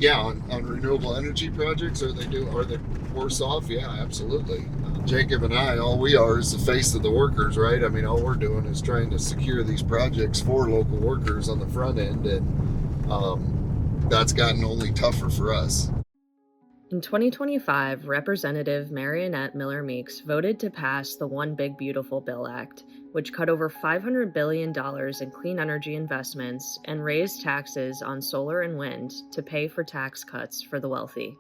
Yeah, on renewable energy projects, are they worse off? Yeah, absolutely. Jacob and I, all we are is the face of the workers, right? I mean, all we're doing is trying to secure these projects for local workers on the front end, and that's gotten only tougher for us. In 2025, Representative Marianette Miller-Meek voted to pass the One Big Beautiful Bill Act, which cut over $500 billion in clean energy investments and raised taxes on solar and wind to pay for tax cuts for the wealthy.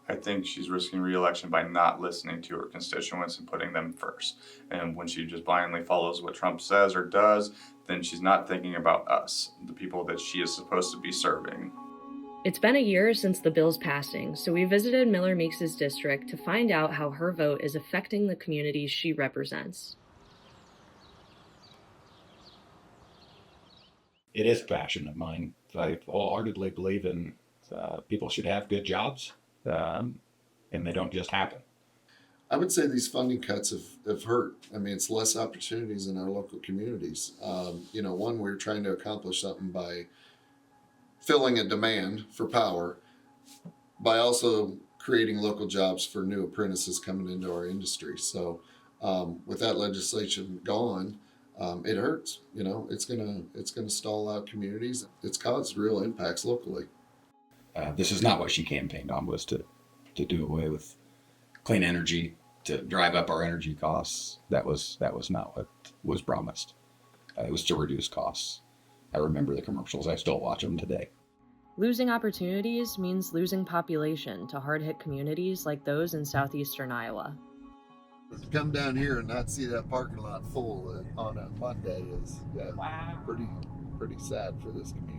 I think she's risking reelection by not listening to her constituents and putting them first. And when she just blindly follows what Trump says or does, then she's not thinking about us, the people that she is supposed to be serving. It's been a year since the bill's passing, so we visited Miller-Meek's district to find out how her vote is affecting the communities she represents. It is a passion of mine. I wholeheartedly believe in people should have good jobs, and they don't just happen. I would say these funding cuts have hurt. I mean, it's less opportunities in our local communities. One, we're trying to accomplish something by filling a demand for power, by also creating local jobs for new apprentices coming into our industry. So with that legislation gone, it hurts. It's gonna stall out communities. It's caused real impacts locally. This is not what she campaigned on, was to do away with clean energy, to drive up our energy costs. That was not what was promised. It was to reduce costs. I remember the commercials. I still watch them today. Losing opportunities means losing population to hard-hit communities like those in southeastern Iowa. To come down here and not see that parking lot full on a Monday is pretty sad for this community.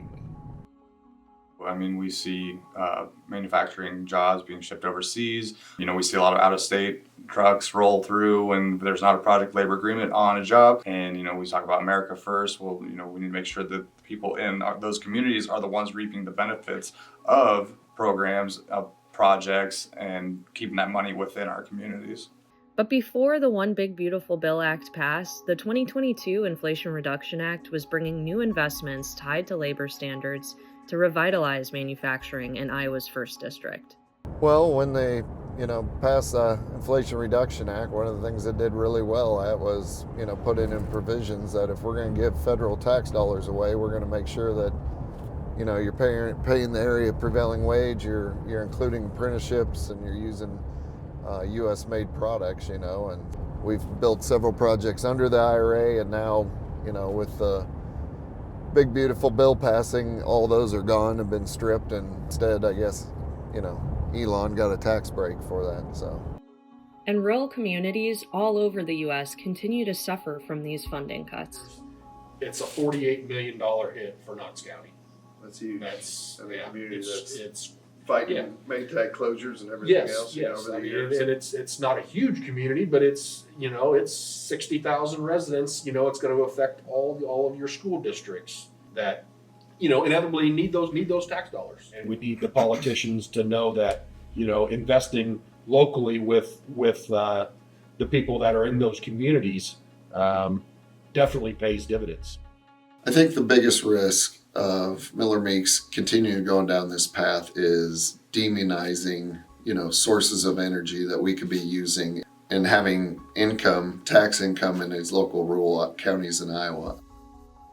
I mean, we see manufacturing jobs being shipped overseas. We see a lot of out-of-state trucks roll through when there's not a project labor agreement on a job. And, we talk about America first. Well, we need to make sure that the people in those communities are the ones reaping the benefits of programs, of projects, and keeping that money within our communities. But before the One Big Beautiful Bill Act passed, the 2022 Inflation Reduction Act was bringing new investments tied to labor standards to revitalize manufacturing in Iowa's 1st District. Well, when they, passed the Inflation Reduction Act, one of the things that did really well at was, putting in provisions that if we're going to give federal tax dollars away, we're going to make sure that, you're paying the area prevailing wage, you're including apprenticeships, and you're using U.S.-made products, and we've built several projects under the IRA, and now, with the Big Beautiful Bill passing, all those are gone and been stripped, and instead, I guess, Elon got a tax break for that. So. And rural communities all over the U.S. continue to suffer from these funding cuts. It's a $48 million hit for Knox County. That's huge. That's community it's fighting Maytag closures and everything else. Yes, over the years. And it's not a huge community, but it's 60,000 residents. It's going to affect all of your school districts that inevitably need those tax dollars. And we need the politicians to know that investing locally with the people that are in those communities definitely pays dividends. I think the biggest risk of Miller-Meek's continuing going down this path is demonizing, sources of energy that we could be using and having tax income in these local rural counties in Iowa.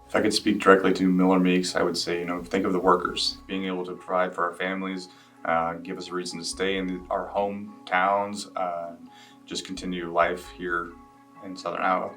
If I could speak directly to Miller-Meek's, I would say, think of the workers. Being able to provide for our families, give us a reason to stay in our hometowns, just continue life here in Southern Iowa.